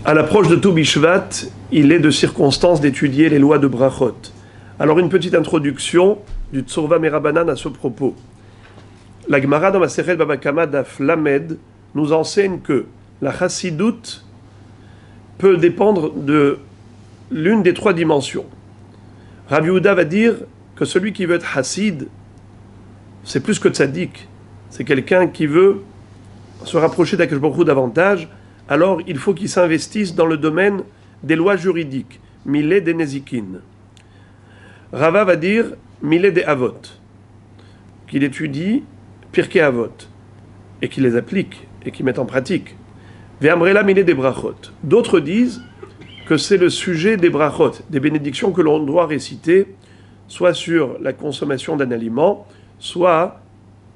À l'approche de Tou Bishvat, il est de circonstance d'étudier les lois de Brachot. Alors une petite introduction du Tsurva Merabanan à ce propos. La Gemara dans Masechet Baba Kama Daf Lamed nous enseigne que la chassidoute peut dépendre de l'une des trois dimensions. Rabbi Yehuda va dire que celui qui veut être chassid, c'est plus que tzaddik, c'est quelqu'un qui veut se rapprocher d'Akadosh Baruch Hu davantage, alors il faut qu'il s'investisse dans le domaine des lois juridiques, milé des nezikin. Rava va dire milé des avot, qu'il étudie Pirkei Avot, et qu'il les applique, et qu'il met en pratique. Ve'amrela milé des brachot. D'autres disent que c'est le sujet des brachot, des bénédictions que l'on doit réciter, soit sur la consommation d'un aliment, soit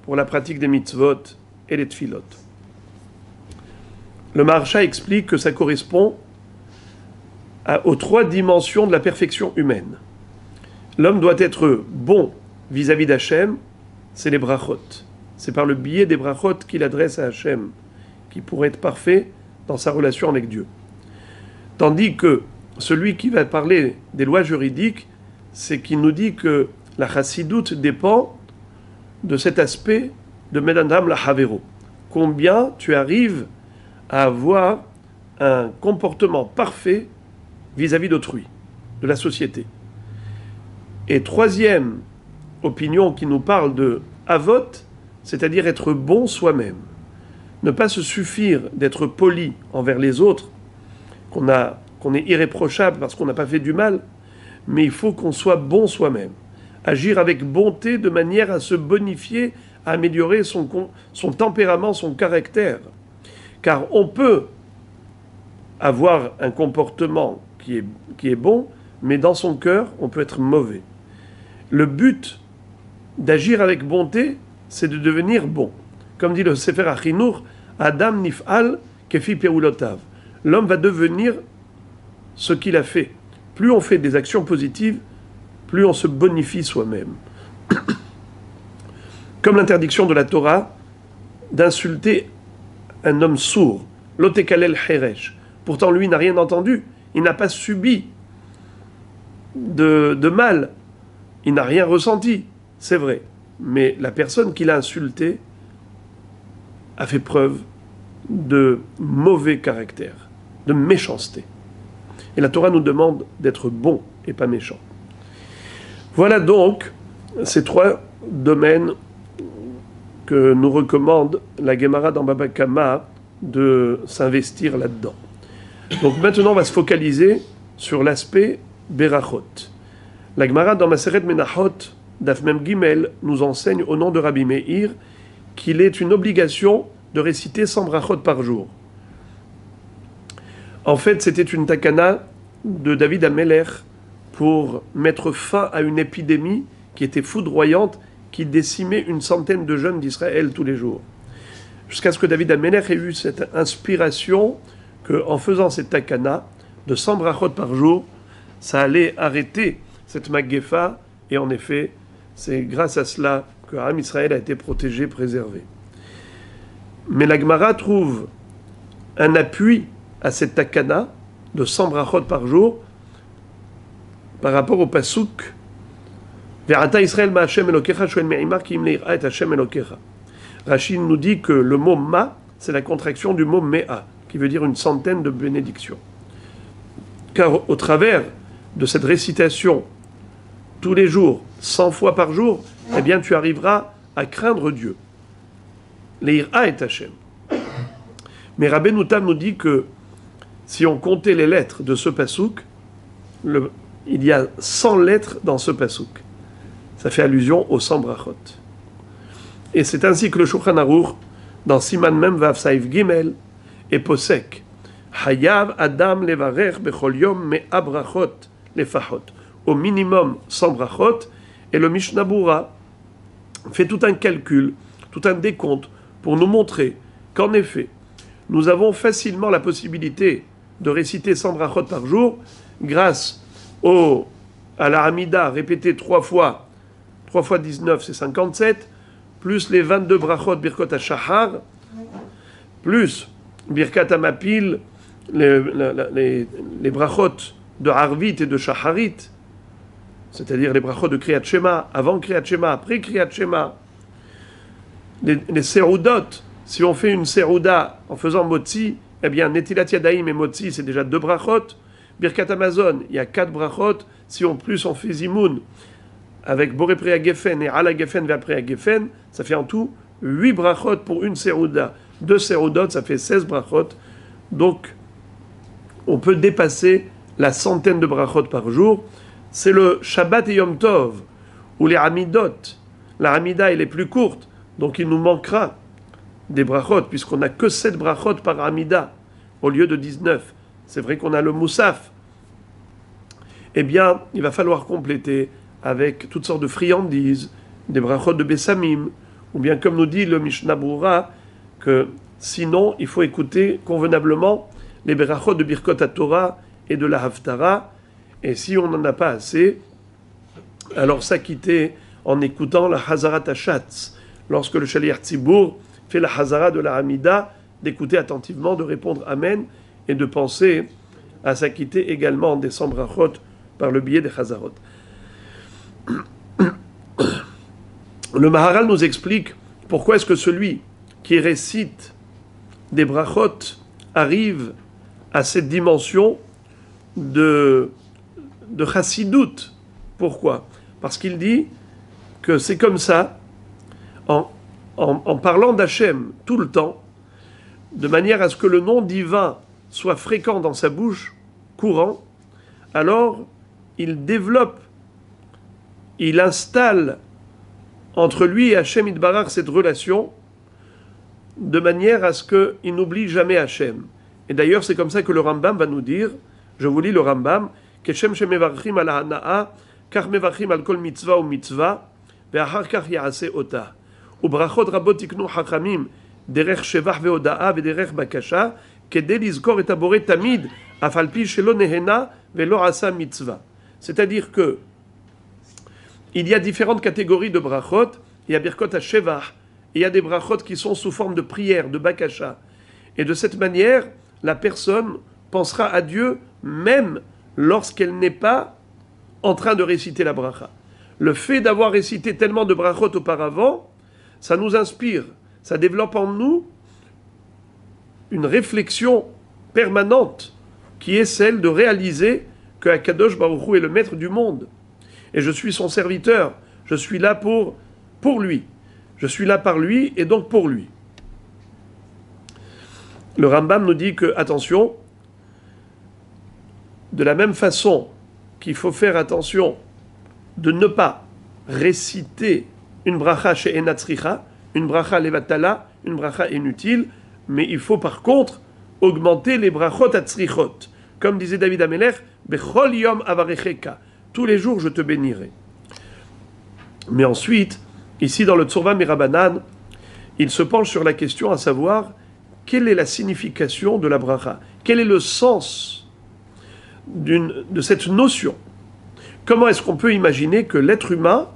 pour la pratique des mitzvot et les tfilot. Le Maharsha explique que ça correspond aux trois dimensions de la perfection humaine. L'homme doit être bon vis-à-vis d'Hachem, c'est les brachot. C'est par le biais des brachot qu'il adresse à Hachem, qui pourrait être parfait dans sa relation avec Dieu. Tandis que celui qui va parler des lois juridiques, c'est qu'il nous dit que la chassidoute dépend de cet aspect de Medandam la Havero. Combien tu arrives à avoir un comportement parfait vis-à-vis d'autrui, de la société. Et troisième opinion qui nous parle de Avot, c'est-à-dire être bon soi-même. Ne pas se suffire d'être poli envers les autres, qu'on est irréprochable parce qu'on n'a pas fait du mal, mais il faut qu'on soit bon soi-même. Agir avec bonté de manière à se bonifier, à améliorer son tempérament, son caractère. Car on peut avoir un comportement qui est bon, mais dans son cœur, on peut être mauvais. Le but d'agir avec bonté, c'est de devenir bon. Comme dit le Sefer Achinur, Adam nif'al kefi peulotav. L'homme va devenir ce qu'il a fait. Plus on fait des actions positives, plus on se bonifie soi-même. Comme l'interdiction de la Torah d'insulter un homme sourd, Lotekalel Heresh. Pourtant, lui n'a rien entendu, il n'a pas subi de mal, il n'a rien ressenti, c'est vrai. Mais la personne qui l'a insulté a fait preuve de mauvais caractère, de méchanceté. Et la Torah nous demande d'être bon et pas méchant. Voilà donc ces trois domaines que nous recommande la Gemara dans Baba Kama de s'investir là-dedans. Donc maintenant on va se focaliser sur l'aspect Berachot. La Gemara dans Maseret Menachot Daf Mem Gimel nous enseigne au nom de Rabbi Meir qu'il est une obligation de réciter 100 brachot par jour. En fait, c'était une takana de David Ameler pour mettre fin à une épidémie qui était foudroyante, qui décimait une centaine de jeunes d'Israël tous les jours. Jusqu'à ce que David Ameler ait eu cette inspiration qu'en faisant cette takana de 100 brachot par jour, ça allait arrêter cette magéfa, et en effet, c'est grâce à cela que Am Israël a été protégé, préservé. Mais la Gemara trouve un appui à cette takana de 100 brachot par jour par rapport au pasuk Ve'ata Israël ma Hashem Elokecha shoel me'ima ki im le'ira et Hashem Elokecha. Rachid nous dit que le mot ma, c'est la contraction du mot mea, qui veut dire une centaine de bénédictions. Car au travers de cette récitation tous les jours, 100 fois par jour, eh bien tu arriveras à craindre Dieu. Le'ira et Hashem. Mais Rabbeinu Tam nous dit que si on comptait les lettres de ce pasuk, il y a 100 lettres dans ce pasuk. Ça fait allusion aux 100 brachot. Et c'est ainsi que le Shulchan Aruch, dans Siman Mem Vav Saif Gimel, et posek Hayav Adam levarech bechol yom me'a brachot lefachot. Au minimum 100 brachot, et le Mishnah Bura fait tout un calcul, tout un décompte pour nous montrer qu'en effet, nous avons facilement la possibilité de réciter 100 brachot par jour grâce à la Hamida répétée 3 fois 19 c'est 57, plus les 22 brachot Birkot HaShahar, plus Birkat HaMapil les brachot de Harvit et de Shacharit, c'est-à-dire les brachot de Kriyat Shema, avant Kriyat Shema, après Kriyat Shema, les Seroudot, si on fait une Serouda en faisant Motzi, eh bien, Netilat Yadayim et Motzi, c'est déjà 2 brachot. Birkat Amazon, il y a 4 brachot. Si en plus on fait Zimoun, avec Boré Priya Geffen et Ala Geffen vers Priya Geffen, ça fait en tout 8 brachot pour une Serouda. 2 Seroudot, ça fait 16 brachot. Donc, on peut dépasser la centaine de brachot par jour. C'est le Shabbat et Yom Tov, ou les Hamidot. La Hamida, elle est plus courte, donc il nous manquera des brachot, puisqu'on n'a que 7 brachot par Hamida, au lieu de 19. C'est vrai qu'on a le Moussaf. Eh bien, il va falloir compléter avec toutes sortes de friandises, des brachot de Bessamim, ou bien comme nous dit le Mishnah Brura, que sinon, il faut écouter convenablement les brachot de Birkot HaTorah et de la Haftara, et si on n'en a pas assez, alors s'acquitter en écoutant la Hazarat Hashatz, lorsque le Shaliach Tzibour fait la Hazara de la Hamida, d'écouter attentivement, de répondre Amen, et de penser à s'acquitter également des 100 brachot par le biais des Hazarot. Le Maharal nous explique pourquoi est-ce que celui qui récite des brachot arrive à cette dimension de chassidout. Pourquoi? Parce qu'il dit que c'est comme ça, en parlant d'Hachem tout le temps, de manière à ce que le nom divin soit fréquent dans sa bouche, courant, alors il développe, il installe entre lui et Hachem Yitbarach cette relation, de manière à ce qu'il n'oublie jamais Hachem. Et d'ailleurs, c'est comme ça que le Rambam va nous dire, je vous lis le Rambam, Keshem shemevarchim al hana'a, kach mevarchim al kol mitzvah ou mitzvah, ve'achar kach ya'aseh ota. Ubrachot rabot tiknu hachamim, derech shevach ve'oda'a ve'derech bakasha, kedei lizkor et abore tamid, afalpi shelo nehena ve'lo asa mitzvah. C'est-à-dire que il y a différentes catégories de brachot. Il y a Birkot HaShevach, et il y a des brachot qui sont sous forme de prière, de bakasha. Et de cette manière, la personne pensera à Dieu même lorsqu'elle n'est pas en train de réciter la bracha. Le fait d'avoir récité tellement de brachot auparavant, ça nous inspire, ça développe en nous une réflexion permanente qui est celle de réaliser que Akadosh Baruch Hu est le maître du monde. Et je suis son serviteur, je suis là pour lui. Je suis là par lui et donc pour lui. Le Rambam nous dit que, attention, de la même façon qu'il faut faire attention de ne pas réciter une bracha chez Enatzricha, une bracha levatala, une bracha inutile, mais il faut par contre augmenter les brachot atzrichot. Comme disait David Amelech, Bechol yom avarecheka, tous les jours je te bénirai. Mais ensuite, ici dans le Tzorva Mirabanan, il se penche sur la question à savoir quelle est la signification de la bracha, quel est le sens de cette notion. Comment est-ce qu'on peut imaginer que l'être humain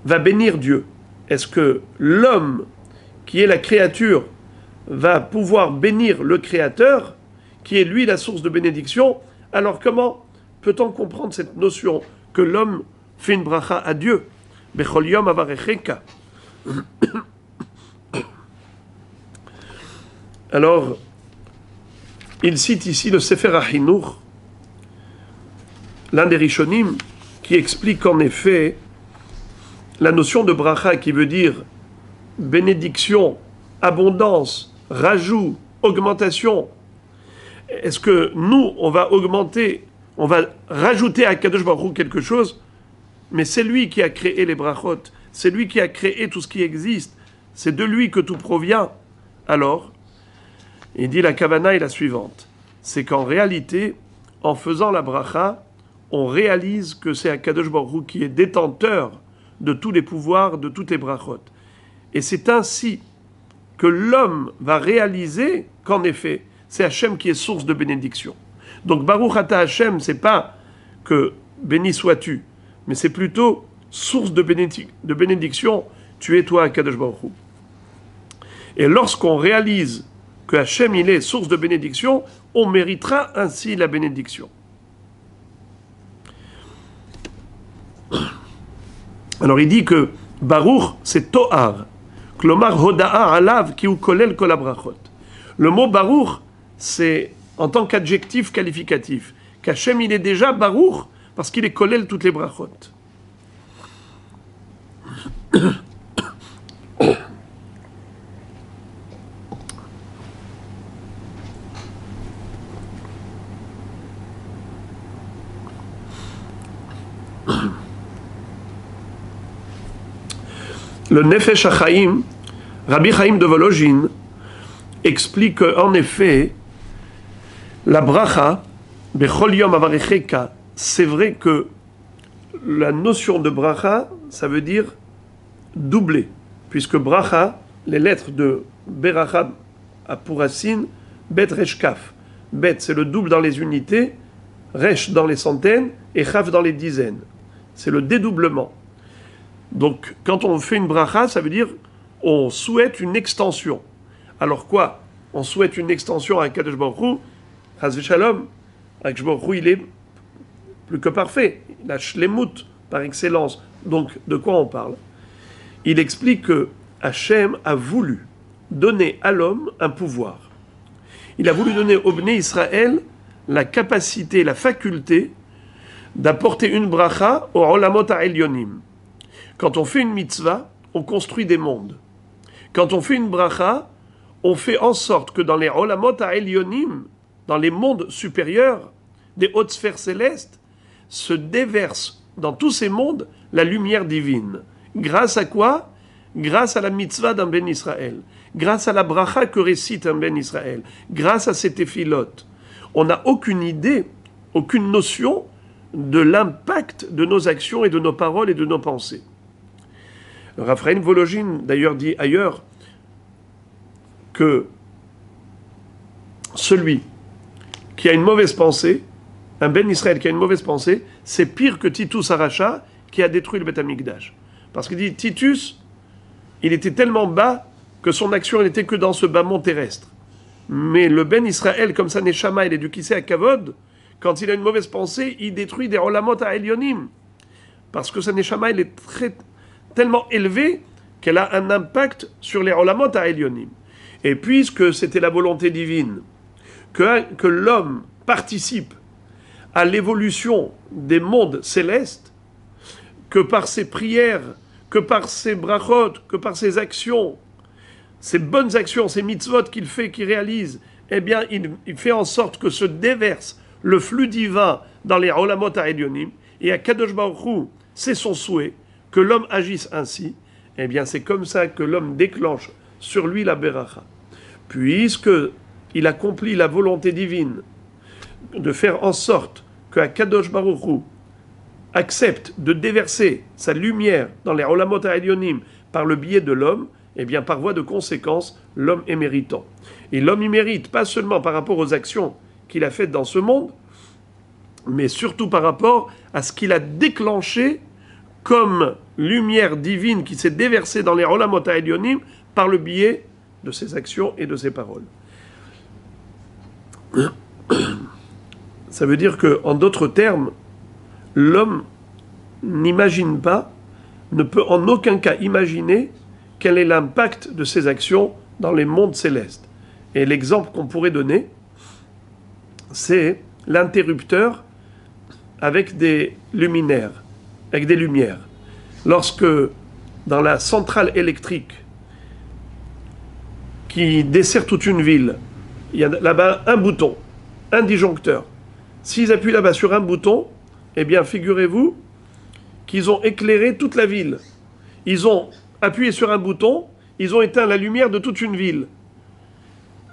va bénir Dieu? Est-ce que l'homme, qui est la créature, va pouvoir bénir le Créateur, qui est lui la source de bénédiction? Alors comment peut-on comprendre cette notion que l'homme fait une bracha à Dieu? Bechol yom avarecheka. Alors, il cite ici le Sefer HaChinuch, l'un des Rishonim, qui explique en effet la notion de bracha qui veut dire bénédiction, abondance, rajout, augmentation. Est-ce que nous, on va augmenter, on va rajouter à Kadosh Baruch Hu quelque chose, mais c'est lui qui a créé les brachot, c'est lui qui a créé tout ce qui existe, c'est de lui que tout provient. Alors, il dit la kavana est la suivante, c'est qu'en réalité, en faisant la bracha, on réalise que c'est Akadosh Baruch Hu qui est détenteur de tous les pouvoirs, de toutes les brachot. Et c'est ainsi que l'homme va réaliser qu'en effet, c'est Hachem qui est source de bénédiction. Donc Baruch Ata Hachem, c'est pas que béni sois-tu, mais c'est plutôt source de bénédiction, tu es toi Akadosh Baruch Hu. Et lorsqu'on réalise que Hachem il est source de bénédiction, on méritera ainsi la bénédiction. Alors il dit que Baruch c'est Tohar, Klomar Hoda'a Alav ki u kolel kol habrachot. Le mot Baruch c'est en tant qu'adjectif qualificatif, qu'Hachem il est déjà Baruch parce qu'il est kolel toutes les brachot. Le Nefesh HaChaim, Rabbi Chaim de Volojine, explique qu'en effet, la bracha, Bechol Yom Avarecheka, c'est vrai que la notion de bracha, ça veut dire doubler, puisque bracha, les lettres de Beracha pour Racine, Bet Resh Kaf. Bet, c'est le double dans les unités, Resh dans les centaines, et Kaf dans les dizaines. C'est le dédoublement. Donc, quand on fait une bracha, ça veut dire on souhaite une extension. Alors quoi? On souhaite une extension à Kadosh Baruch Hu, Chas v'Shalom. Kadosh Baruch Hu, il est plus que parfait. Il a shlemut par excellence. Donc, de quoi on parle? Il explique que Hachem a voulu donner à l'homme un pouvoir. Il a voulu donner au Bnei Israël la capacité, la faculté d'apporter une bracha au Olamot ha'elyonim. Quand on fait une mitzvah, on construit des mondes. Quand on fait une bracha, on fait en sorte que dans les Olamot ha'elyonim, dans les mondes supérieurs, des hautes sphères célestes, se déverse dans tous ces mondes la lumière divine. Grâce à quoi? Grâce à la mitzvah d'un Ben Israël. Grâce à la bracha que récite un Ben Israël. Grâce à ces téphilotes. On n'a aucune idée, aucune notion de l'impact de nos actions et de nos paroles et de nos pensées. Raphaël Volojine, d'ailleurs, dit ailleurs que celui qui a une mauvaise pensée, un Ben Israël qui a une mauvaise pensée, c'est pire que Titus Aracha qui a détruit le Beth Amikdash. Parce qu'il dit, Titus, il était tellement bas que son action n'était que dans ce bas mont terrestre. Mais le Ben Israël, comme sa Neshama, il est du Kisei à Kavod, quand il a une mauvaise pensée, il détruit des Olamot ha'elyonim. Parce que sa Neshama, elle est tellement élevée qu'elle a un impact sur les Olamot ha'elyonim. Et puisque c'était la volonté divine que l'homme participe à l'évolution des mondes célestes, que par ses prières, que par ses brachot, que par ses actions, ses bonnes actions, ses mitzvot qu'il fait, qu'il réalise, eh bien, il fait en sorte que se déverse le flux divin dans les Olamot ha'elyonim, et à Kadosh Baruch Hu, c'est son souhait, que l'homme agisse ainsi, eh bien, c'est comme ça que l'homme déclenche sur lui la beracha. Puisque il accomplit la volonté divine de faire en sorte que Kadosh Baruch Hu accepte de déverser sa lumière dans les Olamot ha'elyonim par le biais de l'homme, eh bien, par voie de conséquence, l'homme est méritant. Et l'homme y mérite, pas seulement par rapport aux actions qu'il a faites dans ce monde, mais surtout par rapport à ce qu'il a déclenché comme lumière divine qui s'est déversée dans les Olamot ha'elyonim par le biais de ses actions et de ses paroles. Ça veut dire que, en d'autres termes, l'homme n'imagine pas, ne peut en aucun cas imaginer quel est l'impact de ses actions dans les mondes célestes. Et l'exemple qu'on pourrait donner, c'est l'interrupteur avec des luminaires, avec des lumières. Lorsque, dans la centrale électrique qui dessert toute une ville, il y a là-bas un bouton, un disjoncteur. S'ils appuient là-bas sur un bouton, eh bien, figurez-vous qu'ils ont éclairé toute la ville. Ils ont appuyé sur un bouton, ils ont éteint la lumière de toute une ville.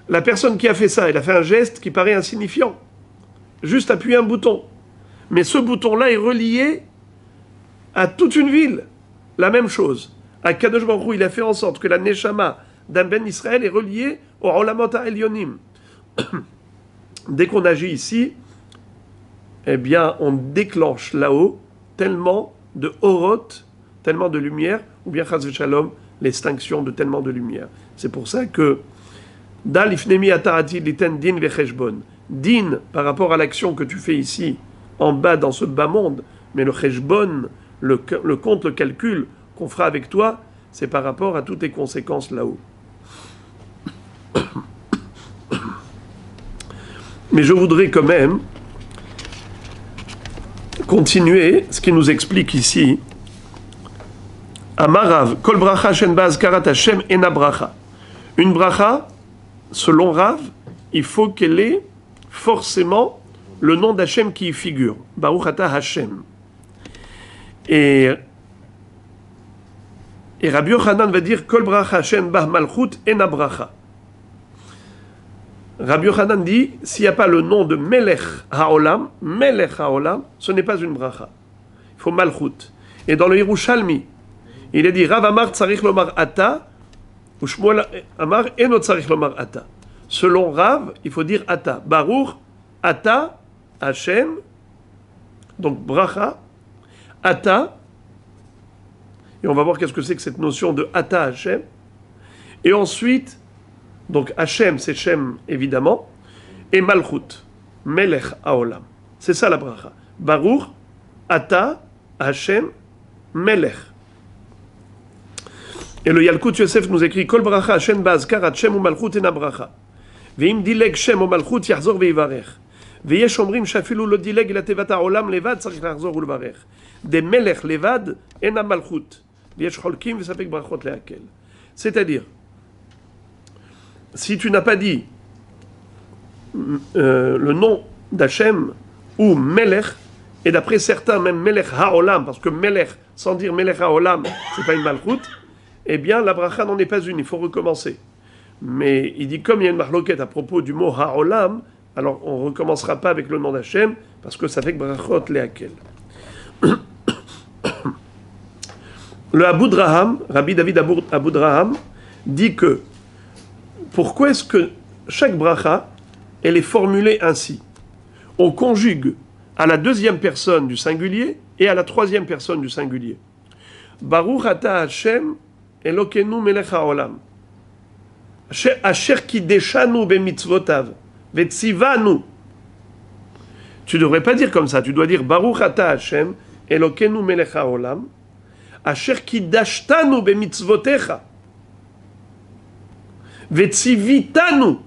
La personne qui a fait ça, elle a fait un geste qui paraît insignifiant. Juste appuyer un bouton. Mais ce bouton-là est relié à toute une ville. La même chose. À Kadosh Baruch Hu, il a fait en sorte que la Neshama d'un Ben Israël est reliée au Olamot ha'elyonim. Dès qu'on agit ici, eh bien, on déclenche là-haut tellement de orot, tellement de lumière, ou bien chas v'shalom, l'extinction de tellement de lumière. C'est pour ça que Dal ifnemi atarati liten din vecheshbon. Din par rapport à l'action que tu fais ici, en bas dans ce bas monde, mais le cheshbon, le compte, le calcul qu'on fera avec toi, c'est par rapport à toutes tes conséquences là-haut. Mais je voudrais quand même continuer ce qui nous explique ici. Amarav, kol bracha shen baz karat Hashem ena bracha. Une bracha, selon Rav, il faut qu'elle ait forcément le nom d'Hachem qui y figure. Baruch ata Hashem. Et Rabbi Yochanan va dire kol bracha shen bah malchut ena bracha. Rabbi Yochanan dit, s'il n'y a pas le nom de Melech Haolam, ce n'est pas une bracha. Il faut Malchut. Et dans le Yerushalmi, il est dit, Rav Amar tzarich lomar ata, ou Shmuel Amar eno tzarich lomar ata. Selon Rav, il faut dire ata. Baruch, ata, Hashem, donc bracha, ata, et on va voir qu'est-ce que c'est que cette notion de ata Hashem. Et ensuite, donc Hashem, c'est Shem évidemment, et Malchut, Melech Haolam. C'est ça la bracha. Baruch, Ata, Hashem, Melech. Et le Yalkut Yosef nous écrit Kol bracha Hashem baz karat Shem ou Malchut ena bracha. Veim dileg Shem ou Malchut yachzor veivarech. Veyesh omrim shafilu lo dileg la tevat haolam levad tzarich lachzor ulvarech. De Melech levad ena Malchut. Veyesh cholkim vesapek brachot lehakel. C'est-à-dire, si tu n'as pas dit le nom d'Hachem ou Melech, et d'après certains même Melech Haolam, parce que Melech, sans dire Melech Haolam, c'est pas une malchoute, eh bien la bracha n'en est pas une, il faut recommencer. Mais il dit comme il y a une marloquette à propos du mot Haolam, alors on ne recommencera pas avec le nom d'Hachem, parce que ça fait que brachot lehakel. Le Abudraham, Rabbi David Abudraham, dit que pourquoi est-ce que chaque bracha, elle est formulée ainsi? On conjugue à la deuxième personne du singulier et à la troisième personne du singulier. Baruch ata Hashem Elokenu melech haolam. Asher kideshanu bemitzvotav vetzivanu. Tu ne devrais pas dire comme ça, tu dois dire Baruch ata Hashem Elokenu melech haolam. Asher kidashtanu bemitzvotecha. Vetzivitanu,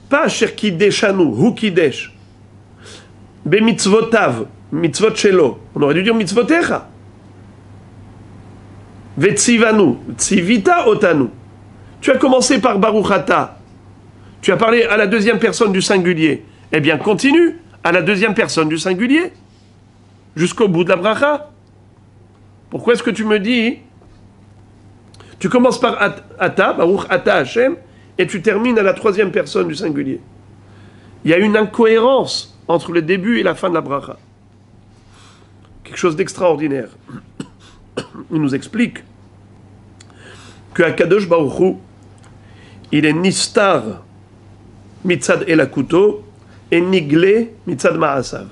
pas Asher kideshanu, hu kidesh. Bemitzvotav, mitzvot shelo. On aurait dû dire mitzvotecha. Vetzivanu, tzivita otanu. Tu as commencé par Baruch ata. Tu as parlé à la deuxième personne du singulier. Eh bien, continue à la deuxième personne du singulier jusqu'au bout de la bracha. Pourquoi est-ce que tu me dis tu commences par Ata, Baruch Ata Hashem, et tu termines à la troisième personne du singulier. Il y a une incohérence entre le début et la fin de la bracha. Quelque chose d'extraordinaire. Il nous explique que Akadosh Baruch Hu, il est nistar mitzad elakuto et niglé mitzad ma'asav.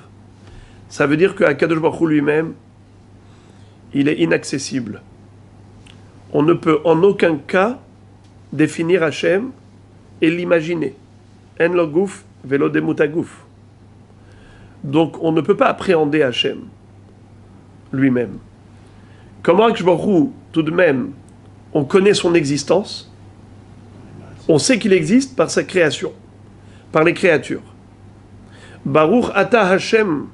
Ça veut dire que Akadosh Baruch Hu lui-même, il est inaccessible. On ne peut en aucun cas définir Hachem et l'imaginer. En lo guf velo demuta guf. Donc on ne peut pas appréhender Hachem lui-même. Comment Akadosh Baruch Hu, tout de même, on connaît son existence? On sait qu'il existe par sa création, par les créatures. Baruch ata Hashem.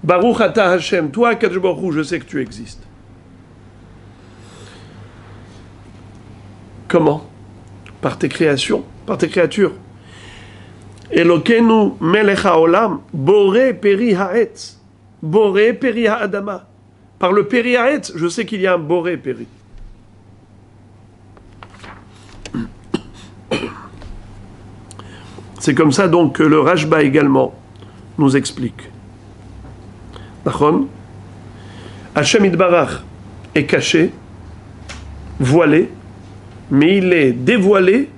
Baruch ata Hashem. Toi, Akadosh Baruch Hu, je sais que tu existes. Comment? Par tes créations, par tes créatures. Elokenu melech haolam, boré peri haetz, boré peri haadama. Par le peri haetz, je sais qu'il y a un boré peri. C'est comme ça donc que le Rashba également nous explique. Nachon, Hashem Yitbarach est caché, voilé, mais il est dévoilé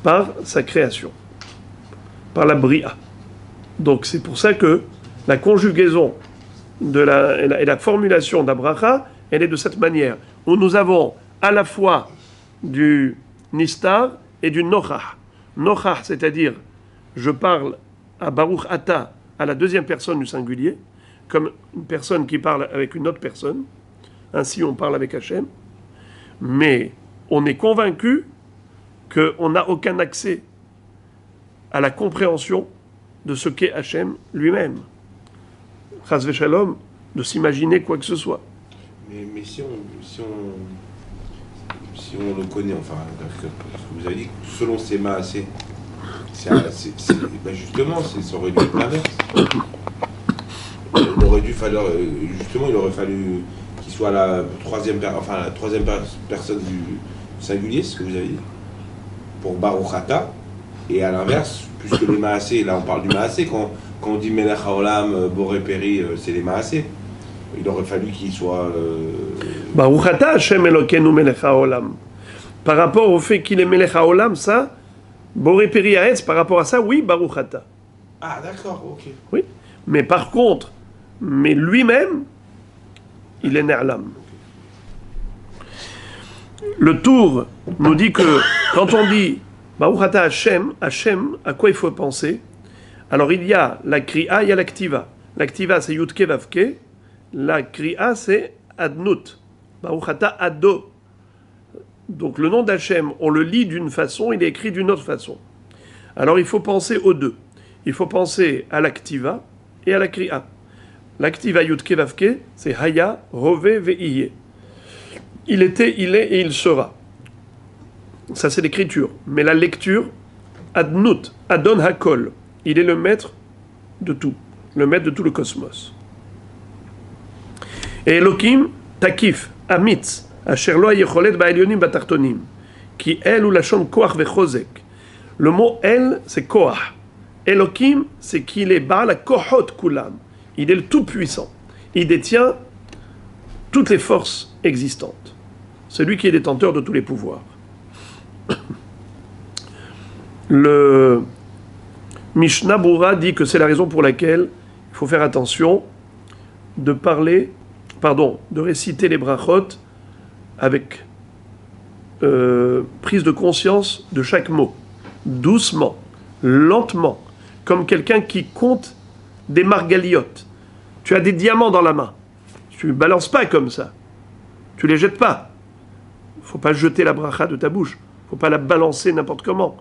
par sa création, par la bria. Donc c'est pour ça que la conjugaison et la formulation d'Abracha, elle est de cette manière, où nous avons à la fois du Nistar et du Nochach. Nochach, c'est-à-dire, je parle à Baruch Ata, à la deuxième personne du singulier, comme une personne qui parle avec une autre personne. Ainsi, on parle avec Hachem. Mais on est convaincu qu'on n'a aucun accès à la compréhension de ce qu'est Hachem lui-même. Chas v'shalom, de s'imaginer quoi que ce soit. Mais si on le connaît, enfin, ce que vous avez dit, selon ses maasés, justement, ça aurait dû être l'inverse. Il aurait fallu qu'il soit la troisième personne du singulier, c'est ce que vous avez dit, pour Baruch Ata, et à l'inverse, puisque les maasés, là on parle du maasé, quand on dit Melech Haolam, Boré Péri, c'est les maasés. Il aurait fallu qu'il soit... Baruch Ata Hashem Elokeinu Melech Haolam. Par rapport au fait qu'il est Melech Haolam, ça, Boré Péri Haetz, par rapport à ça, oui, Baruch Ata. Ah, d'accord, ok. Oui, mais par contre, mais lui-même, il est Ne'alam. Le Tour nous dit que quand on dit Baruch Ata Hashem, Hashem, à quoi il faut penser? Alors il y a la Kri'a, il y a l'Aktiva. L'Aktiva, c'est Yudke Vavke. La Kri'a, c'est Adnut. Baruch Ata Ado. Donc le nom d'Hachem, on le lit d'une façon, il est écrit d'une autre façon. Alors il faut penser aux deux. Il faut penser à l'Aktiva et à la Kri'a. L'Aktiva Yudke Vavke, c'est Haya, Rove, Ve'iye. Il était, il est et il sera. Ça c'est l'écriture. Mais la lecture, Adnut, Adon Hakol. Il est le maître de tout. Le maître de tout le cosmos. Et Elohim, Takif, Amitz, Asher lo yecholet ba'elyonim batartonim, qui el ou lachon koach vechozek. Le mot el, c'est koach. Elohim, c'est qu'il est ba'al kohot kulam. Il est le tout-puissant. Il détient toutes les forces existantes. C'est lui qui est détenteur de tous les pouvoirs. Le Mishnah Bura dit que c'est la raison pour laquelle il faut faire attention de de réciter les brachot avec prise de conscience de chaque mot, doucement, lentement, comme quelqu'un qui compte des margaliotes. Tu as des diamants dans la main, tu ne balances pas comme ça, tu les jettes pas. Il ne faut pas jeter la bracha de ta bouche, il ne faut pas la balancer n'importe comment.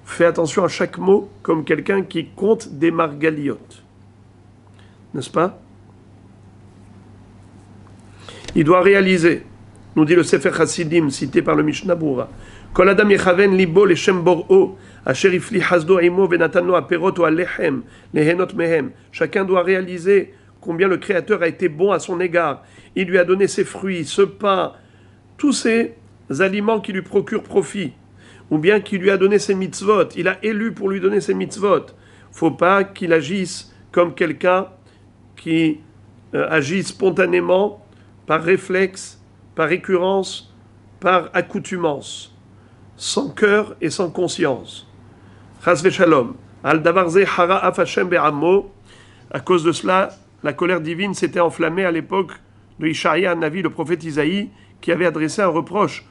Fais attention à chaque mot comme quelqu'un qui compte des margaliotes. N'est-ce pas? Il doit réaliser, nous dit le Sefer Chassidim, cité par le Mishnah Bura, Kol adam yechaven libo leshem bor'o, asher ifli hasdo imo venatano aperot o alechem, lehenot mehem. Chacun doit réaliser combien le Créateur a été bon à son égard. Il lui a donné ses fruits, ce pain, tous ces aliments qui lui procurent profit. Ou bien qu'il lui a donné ses mitzvot, il a élu pour lui donner ses mitzvot. Faut pas qu'il agisse comme quelqu'un qui agit spontanément, par réflexe, par récurrence, par accoutumance, sans cœur et sans conscience. Chas v'shalom. Al davar ze hara af Hashem be'amo. À cause de cela, la colère divine s'était enflammée à l'époque de Ishaïa, Navi, le prophète Isaïe, qui avait adressé un reproche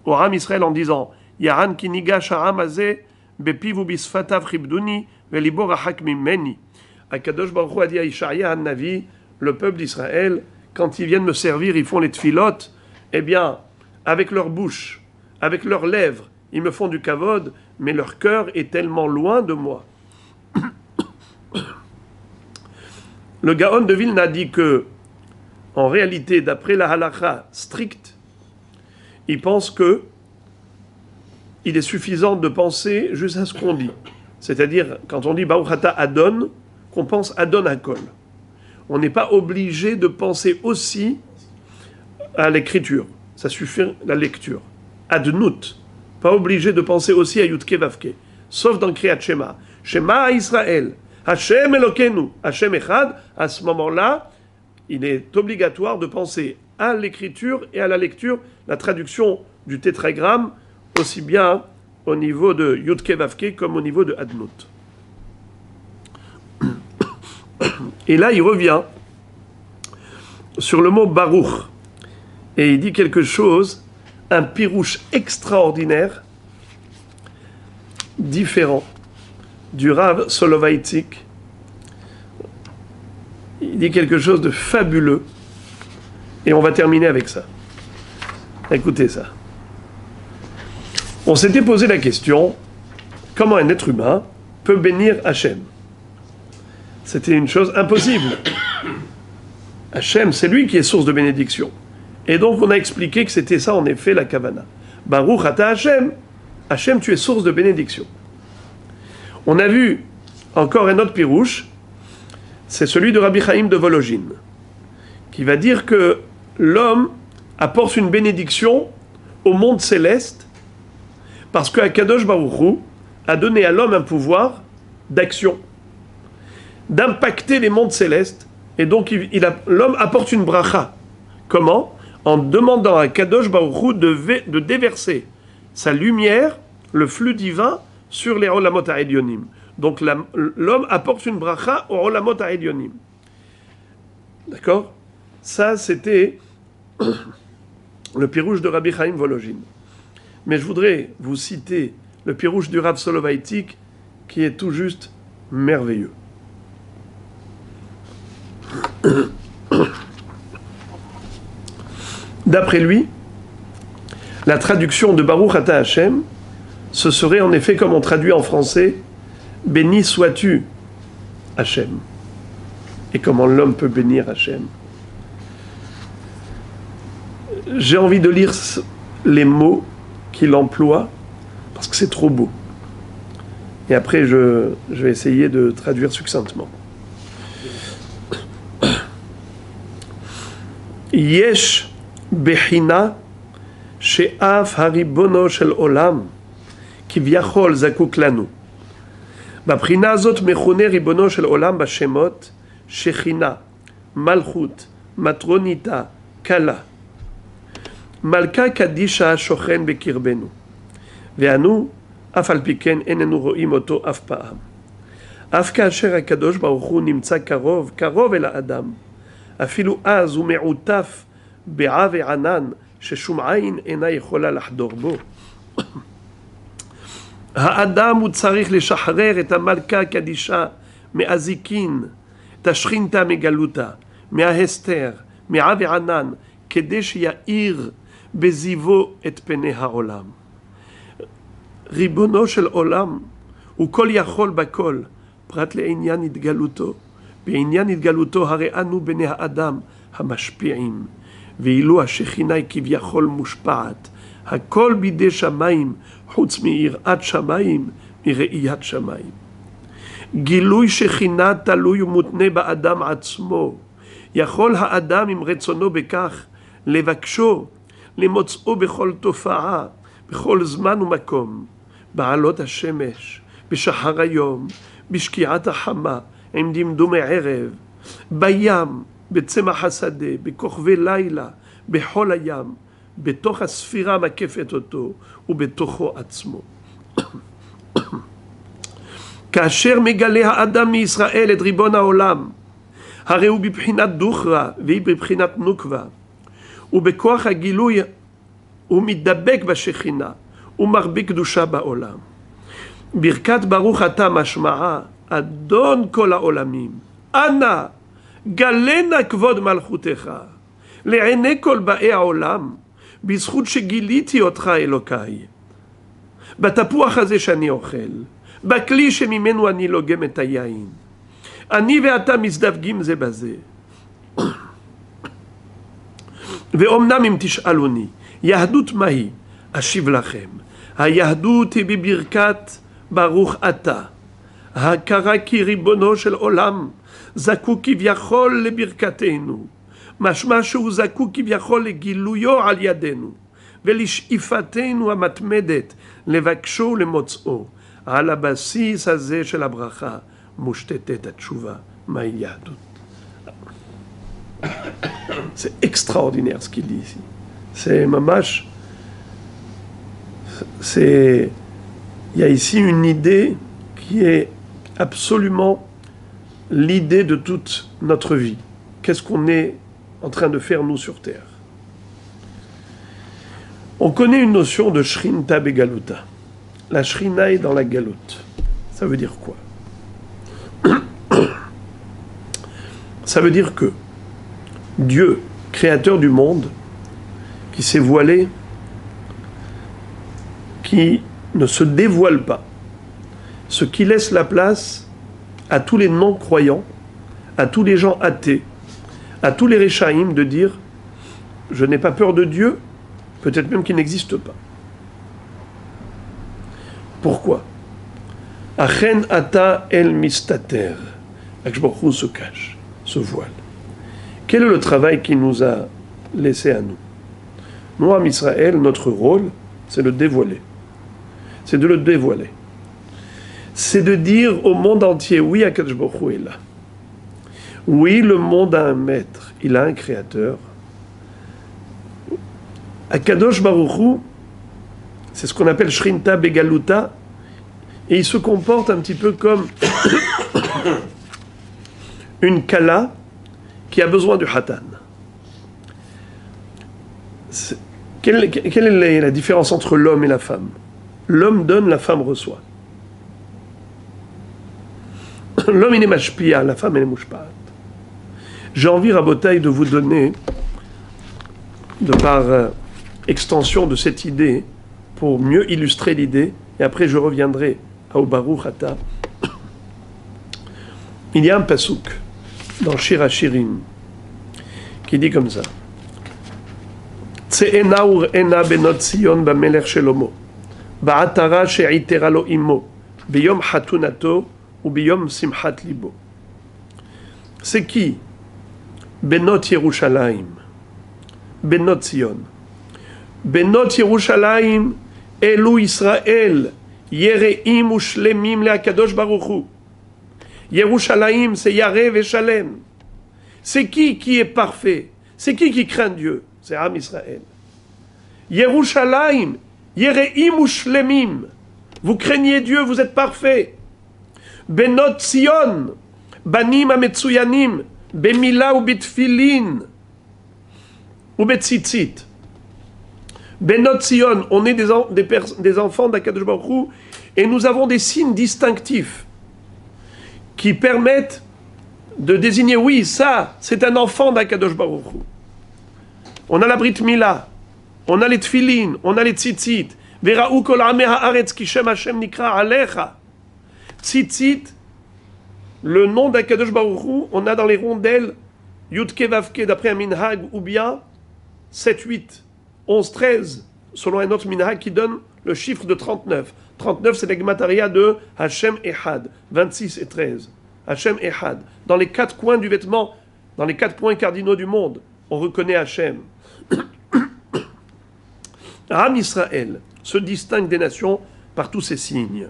au Ram Israël en disant Yaran ki nigash ha'am hazeh bepiv ubisfatav chibduni velibo rachak mimeni. Akadosh Baruch Hu a dit à Ishaïa, Navi, le peuple d'Israël, quand ils viennent me servir, ils font les tfilotes, eh bien, avec leur bouche, avec leurs lèvres, ils me font du kavod, mais leur cœur est tellement loin de moi. Le Gaon de Vilna dit que, en réalité, d'après la halakha stricte, il pense que il est suffisant de penser juste à ce qu'on dit. C'est-à-dire, quand on dit Baruch Ata Adon, qu'on pense Adon Hakol. On n'est pas obligé de penser aussi à l'écriture. Ça suffit la lecture. Adnut. Pas obligé de penser aussi à Yudke Vavke. Sauf dans Kriyat Shema. Shema Israël. Hashem Elokeinu. Hashem Echad. À ce moment-là, il est obligatoire de penser à l'écriture et à la lecture, la traduction du tétragramme, aussi bien au niveau de Yudke Vavke comme au niveau de Adnut. Et là, il revient sur le mot Baruch. Et il dit quelque chose, un pirouche extraordinaire différent du Rav Soloveitchik. Il dit quelque chose de fabuleux. Et on va terminer avec ça. Écoutez ça. On s'était posé la question, comment un être humain peut bénir Hachem? C'était une chose impossible. Hachem, c'est lui qui est source de bénédiction. Et donc on a expliqué que c'était ça en effet la Kavana. Baruch ata Hachem. Hachem, tu es source de bénédiction. On a vu encore un autre pirouche, c'est celui de Rabbi Chaim de Volojine, qui va dire que l'homme apporte une bénédiction au monde céleste parce que Akadosh Baruch Hu a donné à l'homme un pouvoir d'action, d'impacter les mondes célestes, et donc l'homme apporte une bracha. Comment? En demandant à Akadosh Baruch Hu de déverser sa lumière, le flux divin, sur les Olamot HaElyonim. Donc l'homme apporte une bracha aux Olamot HaElyonim. D'accord? Ça, c'était le pirouche de Rabbi Chaim Volojine. Mais je voudrais vous citer le pirouche du Rav Soloveitchik, qui est tout juste merveilleux. D'après lui, la traduction de Baruch ata Hashem, ce serait en effet comme on traduit en français « Béni sois-tu, Hachem ». Et comment l'homme peut bénir Hachem. J'ai envie de lire les mots qu'il emploie, parce que c'est trop beau. Et après, je vais essayer de traduire succinctement. Yesh behina she'af haribono shel olam כביכול זקוק לנו. בבחינה הזאת מכונה ריבונו של עולם בשמות שכינה, מלכות, מטרוניתה, קלה. מלכה קדישה שוכן בקרבנו. ואנו, אף על פי כן איננו רואים אותו אף פעם. אף כאשר הקדוש ברוך הוא נמצא קרוב אל האדם, אפילו אז הוא מעוטף בעב וענן ששום עין אינה יכולה לחדור בו. האדם הוא צריך לשחרר את המלכה קדישה מאזיקין, את השכינתה מגלותה, מההסתר, מעב וענן, כדי שיאיר בזיוו את פני העולם. ריבונו של עולם הוא כל יכול בכל, פרט לעניין התגלותו. בעניין התגלותו הרי אנו בני האדם המשפיעים, ואילו השכינה היא כביכול מושפעת, הכל בידי שמיים, חוץ מיראת שמיים, מראיית שמיים. גילוי שכינה תלוי ומותנה באדם עצמו. יכול האדם עם רצונו בכך לבקשו, למוצאו בכל תופעה, בכל זמן ומקום, בעלות השמש, בשחר היום, בשקיעת החמה, עם דמדומי ערב, בים, בצמח השדה, בכוכבי לילה, בחול הים, בתוך הספירה מקפת אותו ובתוכו עצמו. כאשר מגלה האדם מישראל את ריבון העולם, הרי הוא בבחינת דוכרה והיא בבחינת נוקבה, ובכוח הגילוי הוא מתדבק בשכינה ומרבה קדושה בעולם. ברכת ברוך אתה משמעה, אדון כל העולמים, אנא גלנה כבוד מלכותך לעיני כל באי העולם, בזכות שגיליתי אותך אלוקיי, בתפוח הזה שאני אוכל, בכלי שממנו אני לוגם את היין, אני ואתה מזדווגים זה בזה. ואומנם אם תשאלוני, יהדות מהי? אשיב לכם, היהדות היא בברכת ברוך אתה, ההכרה כי ריבונו של עולם זקוק כביכול לברכתנו, משמע שהוא זקוק כביכול לגילויו על ידינו, ולשאיפתנו המתמדת לבקשו ולמוצאו. על הבסיס הזה של הברכה מושתתת התשובה מהי יהדות. C'est extraordinaire ce qu'il dit ici. C'est mamash. Il y a ici une idée qui est absolument l'idée de toute notre vie. Qu'est-ce qu'on est en train de faire nous sur terre? On connaît une notion de Shrinta Begaluta. la Shrina est dans la galoute. Ça veut dire quoi? Ça veut dire que Dieu, créateur du monde, qui s'est voilé, qui ne se dévoile pas, ce qui laisse la place à tous les non-croyants, à tous les gens athées, à tous les Réchaïm de dire « je n'ai pas peur de Dieu », peut-être même qu'il n'existe pas. Pourquoi? Achen ata el mistater. Akshbaruch se cache, se voile. Quel est le travail qu'il nous a laissé à nous? Nous, en Israël, notre rôle, c'est de le dévoiler. C'est de le dévoiler. C'est de dire au monde entier, oui, Akadosh Baruch Hu est là. Oui, le monde a un maître, il a un créateur. Akadosh Baruch Hu, c'est ce qu'on appelle Shrinta Begaluta, et il se comporte un petit peu comme une kala qui a besoin du hatan. Quelle est la différence entre l'homme et la femme? L'homme donne, la femme reçoit. L'homme il est mashpia, la femme elle est mushpaat. J'ai envie, Rabotai, de vous donner, de par extension de cette idée, pour mieux illustrer l'idée, et après je reviendrai à Baruch Ata. Il y a un pasouk dans Shir HaShirim qui dit comme ça: Tse'ena ur'ena benot Tzion b'melech shelomo ba'atara she'itera lo imo biyom hatunato ou biyom simchat libo. C'est qui? Benot Yerushalayim, Benot Tzion. Benot Yerushalayim, Elu Israël, Yereim ushlemim le'akadosh Baruch Hu. Yerushalayim, c'est Yarev et Shalem. C'est qui est parfait? C'est qui craint Dieu? C'est Am Israël. Yerushalayim, Yereim ushlemim. Vous craignez Dieu, vous êtes parfait. Benot Tzion, Banim ametsuyanim, Bemila ou bitfilin, ou betzitzit. Benot Tzion, on est des enfants d'Akadosh Baruch Hu, et nous avons des signes distinctifs qui permettent de désigner, oui, ça, c'est un enfant d'Akadosh Baruch Hu. On a la Brit Mila, on a les tfilin, on a les tzitzit. Vera'u kol amei haaretz ki shem Hashem nikra alecha. Tzitzit, le nom d'Akadosh Baruch Hu, on a dans les rondelles Yudke Vavke, d'après un minhag, ou bien 7, 8, 11, 13, selon un autre minhag qui donne le chiffre de 39. 39, c'est l'egmataria de Hashem Ehad, 26 et 13. Hashem Ehad. Dans les 4 coins du vêtement, dans les 4 points cardinaux du monde, on reconnaît Hashem. Am Israël se distingue des nations par tous ces signes.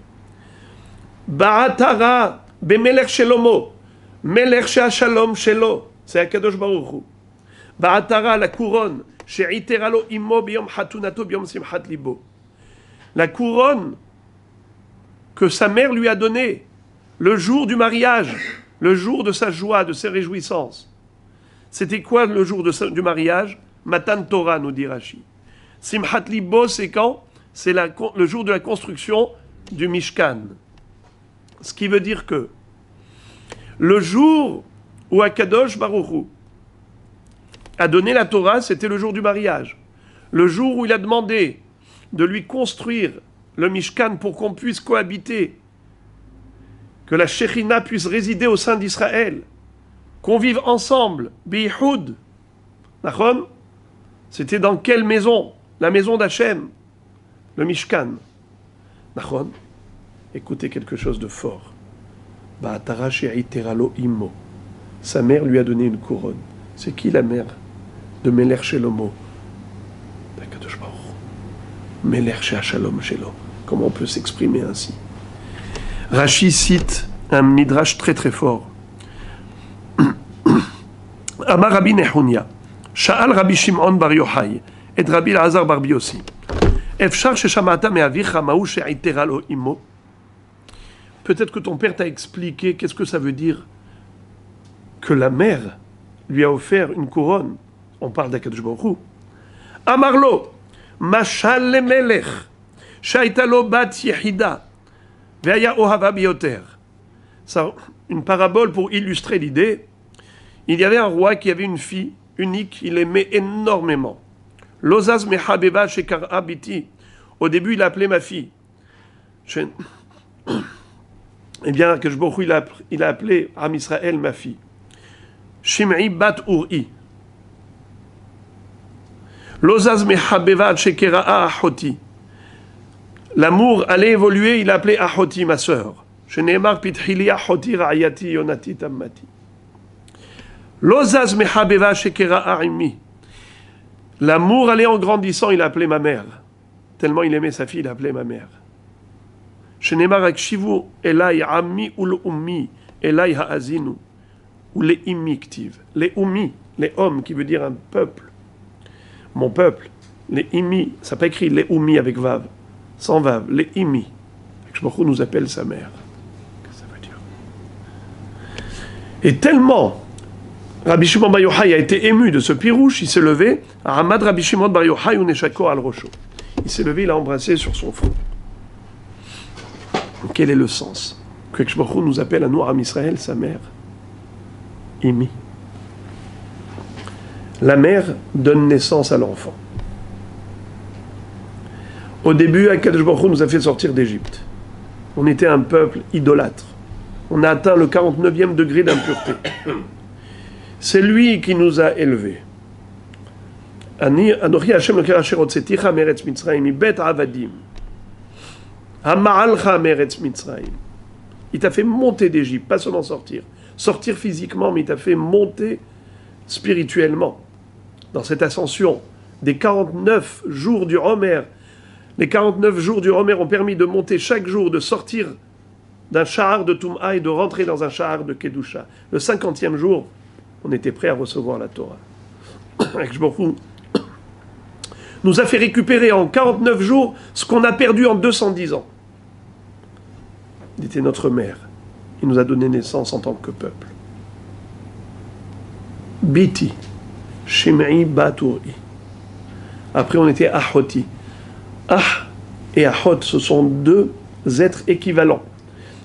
Ba'atara bemelech shelomo, melech she'ashalom shelo, c'est Akadosh Baruch Hu. Ba'atara, la couronne, she'itera lo immo biyom hatunato biyom simchat libo. La couronne que sa mère lui a donnée le jour du mariage, le jour de sa joie, de ses réjouissances. C'était quoi le jour du mariage? Matan Torah, nous dit Rashi. Simchat libo, c'est quand? C'est le jour de la construction du Mishkan. Ce qui veut dire que le jour où Akadosh Baruch Hu a donné la Torah, c'était le jour du mariage. Le jour où il a demandé de lui construire le Mishkan pour qu'on puisse cohabiter, que la Shekhinah puisse résider au sein d'Israël, qu'on vive ensemble, Bihud. Nachon? C'était dans quelle maison? La maison d'Hachem, le Mishkan. Nachon? Écoutez quelque chose de fort. Ba'atara she'itera lo immo. Sa mère lui a donné une couronne. C'est qui la mère de Melech Shelomo? D'Akadosh Baruch Hu. Melech she'ashalom shelo. Comment on peut s'exprimer ainsi? Rashi cite un midrash très très fort. Amar Rabbi Nehunia, Sha'al Rabbi Shimon bar Yochai, et Rabbi Elazar bar Biosi. Efshar sheshamata me'avicha ma'u she'itera lo immo. Peut-être que ton père t'a expliqué qu'est-ce que ça veut dire que la mère lui a offert une couronne. On parle d'Akadosh Baruch Hu. Amarlo, mashal lemelech, Shaita lo bat yehida, ve'aya ohava bioter. Ça, une parabole pour illustrer l'idée. Il y avait un roi qui avait une fille unique, il l'aimait énormément. Lozaz mehabeba shekara biti. Au début, il a appelé ma fille. Eh bien, que il a appelé Am Israël ma fille. Shim'i bat Uri. Lozaz mehabeba shekara ahoti. L'amour allait évoluer, il a appelé Ahoti ma sœur. Sheneemar pithili ahoti ra'ayati yonati tammati. Lozaz mehabeba shekera arimi. L'amour allait en grandissant, il a appelé ma mère. Tellement il aimait sa fille, il a appelé ma mère. Shenemar akshivu elai ami ul ummi elai haazinu ou les immi ktiv. Les ummi, les hommes qui veut dire un peuple. Mon peuple. Les immi, ça pas écrit les ummi avec vav, sans vav. Les immi. Shmochou nous appelle sa mère. Qu'est-ce que ça veut dire? Et tellement Rabbi Shimon Bar Yochai a été ému de ce pirouche, il s'est levé. Ahmad Rabbi Shimon Bar Yochai uneshako al rosho. Il s'est levé, il a embrassé sur son front. Quel est le sens? Que Shmochou nous appelle à nous, Am Israël, sa mère. Imi. La mère donne naissance à l'enfant. Au début, Akadosh Baruch Hu nous a fait sortir d'Égypte. On était un peuple idolâtre. On a atteint le 49e degré d'impureté. C'est lui qui nous a élevés. Anochi Hashem le Asher hotzeticha meretz Mitzrayim mibet avadim. Hama'alcha meretz Mitzrayim. Il t'a fait monter d'Égypte, pas seulement sortir. Sortir physiquement, mais il t'a fait monter spirituellement. Dans cette ascension des 49 jours du Homer, les 49 jours du Homer ont permis de monter chaque jour, de sortir d'un shahar de Tum'a et de rentrer dans un shahar de Kedusha. Le 50e jour, on était prêt à recevoir la Torah. Nous a fait récupérer en 49 jours ce qu'on a perdu en 210 ans. Il était notre mère. Il nous a donné naissance en tant que peuple. Biti, Shim'i Baturi. Après, on était Ahoti. Ah et Ahot, ce sont deux êtres équivalents.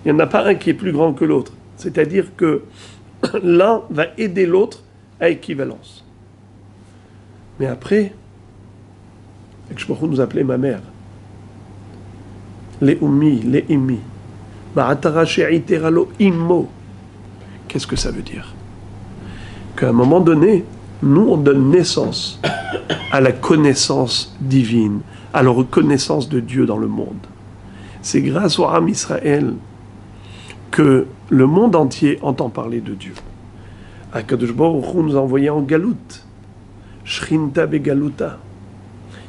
Il n'y en a pas un qui est plus grand que l'autre. C'est-à-dire que l'un va aider l'autre à équivalence. Mais après, Ekshmochou nous appelait ma mère. Les ummi, les immi. Qu'est-ce que ça veut dire? Qu'à un moment donné, nous on donne naissance à la connaissance divine, à la reconnaissance de Dieu dans le monde. C'est grâce au Am Israël que le monde entier entend parler de Dieu. Akadosh Baruch Hu nous a envoyés en galoute. Shrinta begaluta.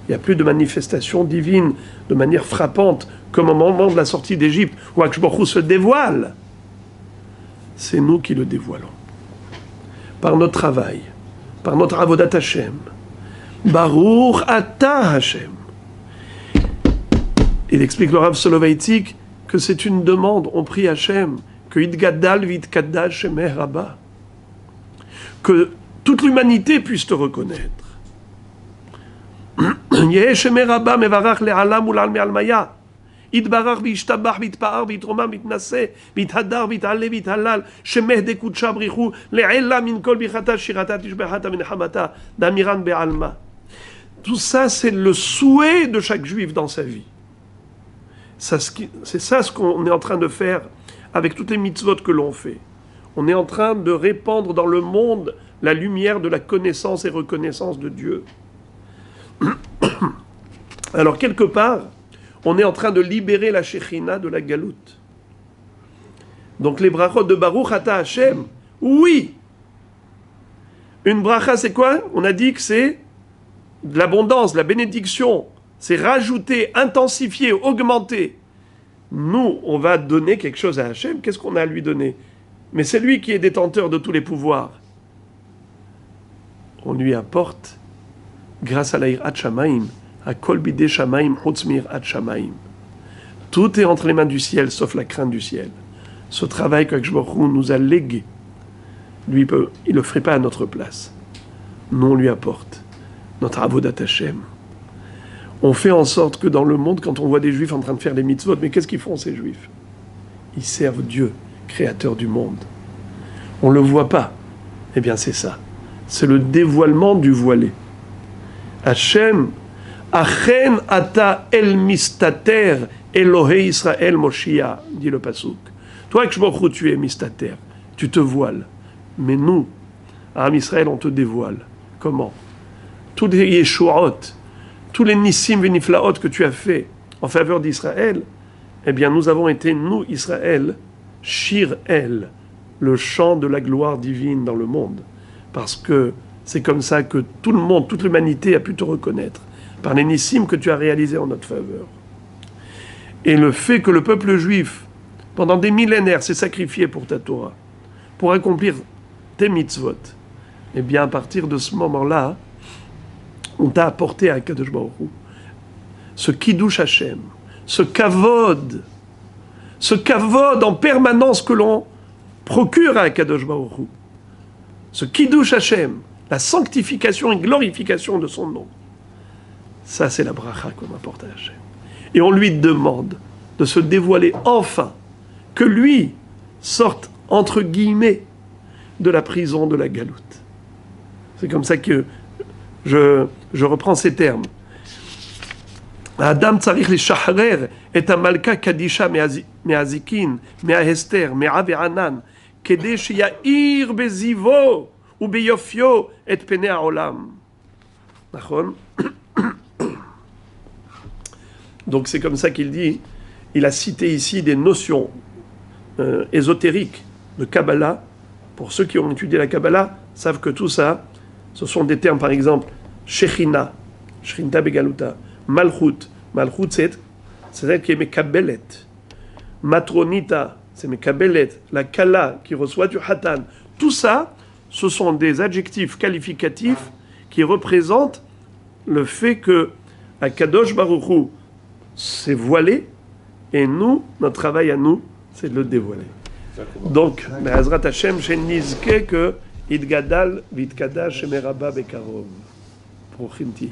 Il n'y a plus de manifestation divine de manière frappante comme au moment de la sortie d'Égypte où Akadosh Baruch Hu se dévoile. C'est nous qui le dévoilons. Par notre travail, par notre avodat Hashem. Baruch ata Hashem. Il explique le Rav Soloveitchik que c'est une demande. On prie Hashem que Idgadal Vidkadal Shemeh Rabba, que toute l'humanité puisse te reconnaître. Yeh Shemeh Rabba mevarach le'alam ul'al me'almaya. Idbarach v'ishtabach v'itpa'ar v'itroma v'itnaseh v'ithadar v'it'aleh v'ithalal Shemeh dekudsha brichu le'ela min kol bichata shirata tishbehata v'nechamata d'amiran be'alma. Tout ça, c'est le souhait de chaque juif dans sa vie. C'est ça ce qu'on est en train de faire avec toutes les mitzvot que l'on fait. On est en train de répandre dans le monde la lumière de la connaissance et reconnaissance de Dieu. Alors, quelque part, on est en train de libérer la Shekhinah de la galoute. Donc, les brachot de Baruch Ata Hashem, oui. Une bracha, c'est quoi? On a dit que c'est de l'abondance, la bénédiction. C'est rajouter, intensifier, augmenter. Nous, on va donner quelque chose à Hachem. Qu'est-ce qu'on a à lui donner? Mais c'est lui qui est détenteur de tous les pouvoirs. On lui apporte, grâce à l'Aïr Shamaim, à Kol Bidei Shamaim, Hutzmir Shamaim. Tout est entre les mains du ciel, sauf la crainte du ciel. Ce travail qu'Akadosh Baruch Hu nous a légué, lui, il ne le ferait pas à notre place. Nous, on lui apporte notre avodat Hashem. On fait en sorte que dans le monde, quand on voit des juifs en train de faire les mitzvot, mais qu'est-ce qu'ils font ces juifs? Ils servent Dieu, créateur du monde. On ne le voit pas. Eh bien c'est ça. C'est le dévoilement du voilé. Hachem, Achen ata el mistater, Elohé Israël Moshia, dit le Passouk. Toi, Kshmochou, tu es mistater, tu te voiles. Mais nous, à Am Israël, on te dévoile. Comment? Tous les Yeshuot, tous les Nissim Veniflaot que tu as fait en faveur d'Israël, eh bien nous avons été, nous, Israël, Shir El, le chant de la gloire divine dans le monde. Parce que c'est comme ça que tout le monde, toute l'humanité a pu te reconnaître, par les Nissim que tu as réalisés en notre faveur. Et le fait que le peuple juif, pendant des millénaires, s'est sacrifié pour ta Torah, pour accomplir tes mitzvot, eh bien à partir de ce moment-là, on t'a apporté à Kadosh Baruch Hu ce Kiddush Hashem, ce kavod en permanence que l'on procure à Kadosh Baruch Hu, ce Kiddush Hashem, la sanctification et glorification de son nom. Ça, c'est la bracha qu'on apporte à Hashem. Et on lui demande de se dévoiler enfin, que lui sorte, entre guillemets, de la prison de la galoute. C'est comme ça que je reprends ces termes. Adam tzarich לשחרר את המלכה קדישה מהזיקין, מההסתר, מעב הענן, כדי שיאיר בזיוו וביופיו את פני העולם. נכון? Donc c'est comme ça qu'il dit, il a cité ici des notions ésotériques de Kabbalah. Pour ceux qui ont étudié la Kabbalah, savent que tout ça, ce sont des termes, par exemple, Shechina, Shechinta Begaluta, Malchut, Malchut c'est elle qui est Mekabelet, Matronita, c'est Mekabelet, la Kala qui reçoit du Hatan. Tout ça, ce sont des adjectifs qualificatifs qui représentent le fait que Akadosh Baruch Hu s'est voilé, et nous, notre travail à nous, c'est de le dévoiler. Donc, Be'ezrat Hashem, Shenizke que Idgadal Vitkadash Shemeraba Bekarov. Prochim Tihi.